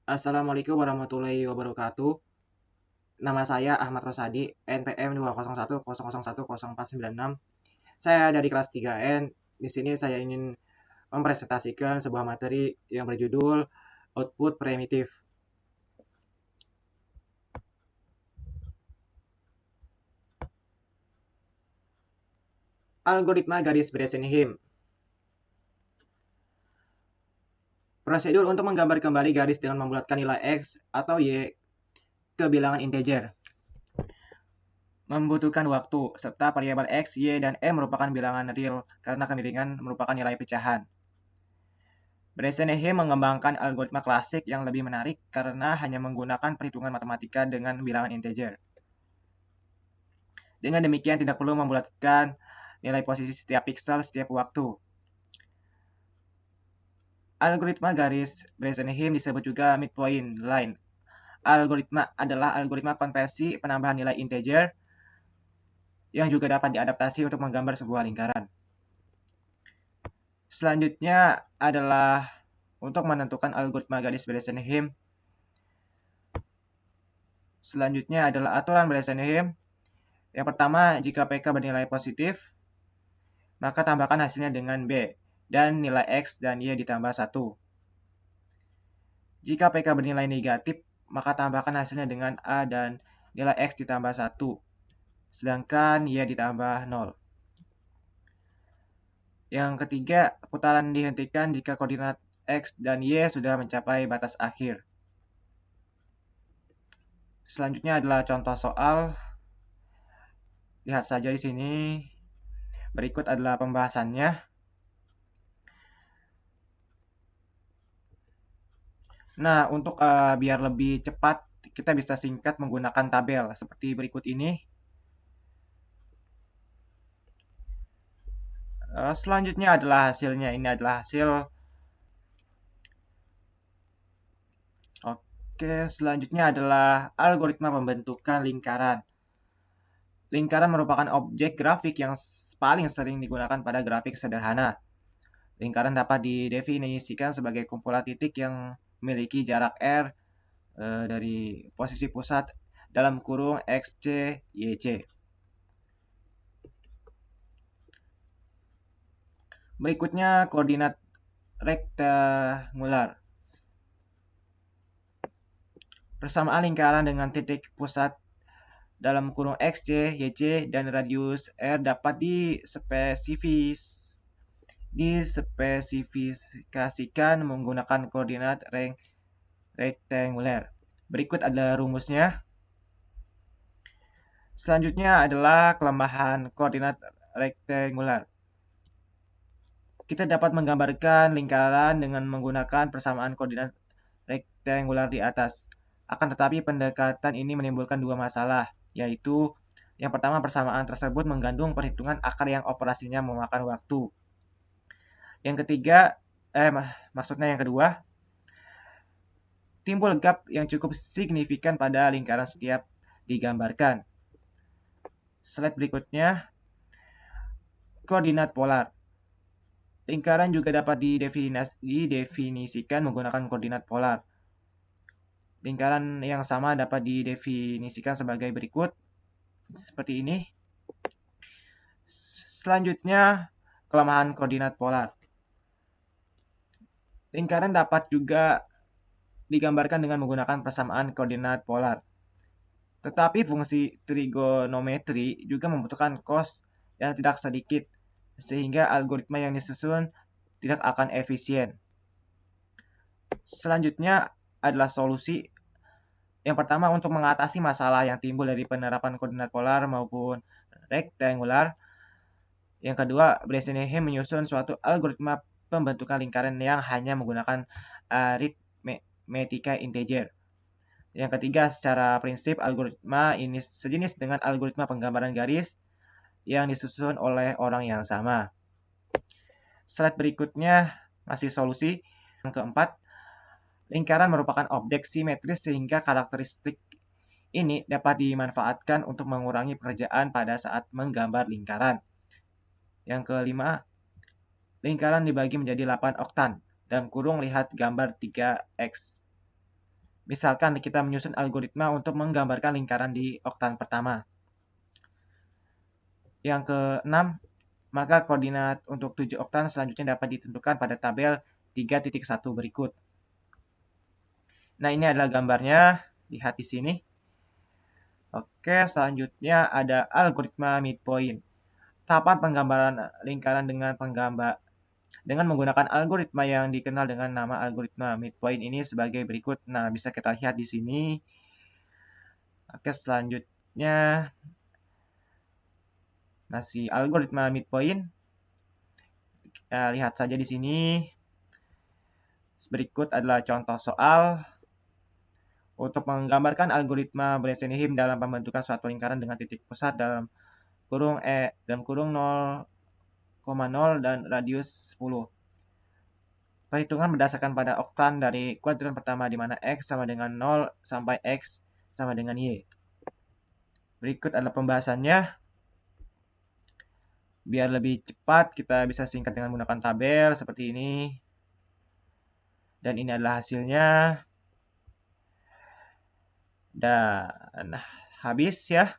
Assalamualaikum warahmatullahi wabarakatuh. Nama saya Ahmad Rosadi, NPM 20100101496. Saya dari kelas 3N. Di sini saya ingin mempresentasikan sebuah materi yang berjudul Output Primitif. Algoritma garis Bresenheim. Prosedur untuk menggambar kembali garis dengan membulatkan nilai X atau Y ke bilangan integer membutuhkan waktu, serta variabel X, Y, dan M merupakan bilangan real karena kemiringan merupakan nilai pecahan. Bresenheim mengembangkan algoritma klasik yang lebih menarik karena hanya menggunakan perhitungan matematika dengan bilangan integer. Dengan demikian tidak perlu membulatkan nilai posisi setiap piksel setiap waktu. Algoritma garis Bresenheim disebut juga midpoint line. Algoritma adalah algoritma konversi penambahan nilai integer yang juga dapat diadaptasi untuk menggambar sebuah lingkaran. Selanjutnya adalah untuk menentukan algoritma garis Bresenheim. Selanjutnya adalah aturan Bresenheim. Yang pertama, jika PK bernilai positif, maka tambahkan hasilnya dengan B, dan nilai X dan Y ditambah 1. Jika PK bernilai negatif, maka tambahkan hasilnya dengan A dan nilai X ditambah 1, sedangkan Y ditambah 0. Yang ketiga, putaran dihentikan jika koordinat X dan Y sudah mencapai batas akhir. Selanjutnya adalah contoh soal. Lihat saja di sini. Berikut adalah pembahasannya. Nah, untuk biar lebih cepat, kita bisa singkat menggunakan tabel seperti berikut ini. Selanjutnya adalah hasilnya. Ini adalah hasil. Oke, selanjutnya adalah algoritma pembentukan lingkaran. Lingkaran merupakan objek grafik yang paling sering digunakan pada grafik sederhana. Lingkaran dapat didefinisikan sebagai kumpulan titik yang memiliki jarak R dari posisi pusat dalam kurung XC, YC. Berikutnya koordinat rektangular. Persamaan lingkaran dengan titik pusat dalam kurung X, Y, YC, dan radius R dapat dispesifikasikan menggunakan koordinat rektangular. Berikut ada rumusnya. Selanjutnya adalah kelemahan koordinat rektangular. Kita dapat menggambarkan lingkaran dengan menggunakan persamaan koordinat rektangular di atas. Akan tetapi pendekatan ini menimbulkan dua masalah, yaitu yang pertama, persamaan tersebut mengandung perhitungan akar yang operasinya memakan waktu. Yang ketiga, maksudnya yang kedua, timbul gap yang cukup signifikan pada lingkaran setiap digambarkan. Slide berikutnya, koordinat polar. Lingkaran juga dapat didefinisikan menggunakan koordinat polar. Lingkaran yang sama dapat didefinisikan sebagai berikut, seperti ini. Selanjutnya, kelemahan koordinat polar. Lingkaran dapat juga digambarkan dengan menggunakan persamaan koordinat polar. Tetapi fungsi trigonometri juga membutuhkan cos yang tidak sedikit, sehingga algoritma yang disusun tidak akan efisien. Selanjutnya adalah solusi. Yang pertama, untuk mengatasi masalah yang timbul dari penerapan koordinat polar maupun rektangular. Yang kedua, Bresenheim menyusun suatu algoritma pembentukan lingkaran yang hanya menggunakan aritmetika integer. Yang ketiga, secara prinsip algoritma ini sejenis dengan algoritma penggambaran garis yang disusun oleh orang yang sama. Slide berikutnya masih solusi. Yang keempat, lingkaran merupakan objek simetris sehingga karakteristik ini dapat dimanfaatkan untuk mengurangi pekerjaan pada saat menggambar lingkaran. Yang kelima, lingkaran dibagi menjadi 8 oktan. Dalam kurung lihat gambar 3X. Misalkan kita menyusun algoritma untuk menggambarkan lingkaran di oktan pertama. Yang keenam, maka koordinat untuk 7 oktan selanjutnya dapat ditentukan pada tabel 3.1 berikut. Nah, ini adalah gambarnya, lihat di sini. Oke, selanjutnya ada algoritma midpoint. Tahapan penggambaran lingkaran dengan menggunakan algoritma yang dikenal dengan nama algoritma midpoint ini sebagai berikut. Nah, bisa kita lihat di sini. Oke, selanjutnya masih algoritma midpoint. Lihat saja di sini. Berikut adalah contoh soal untuk menggambarkan algoritma Bressenheim dalam pembentukan suatu lingkaran dengan titik pusat dalam kurung 0,0 dan radius 10. Perhitungan berdasarkan pada oktan dari kuadran pertama di mana X sama dengan 0 sampai X sama dengan Y. Berikut adalah pembahasannya. Biar lebih cepat, kita bisa singkat dengan menggunakan tabel seperti ini. Dan ini adalah hasilnya. Dan habis ya.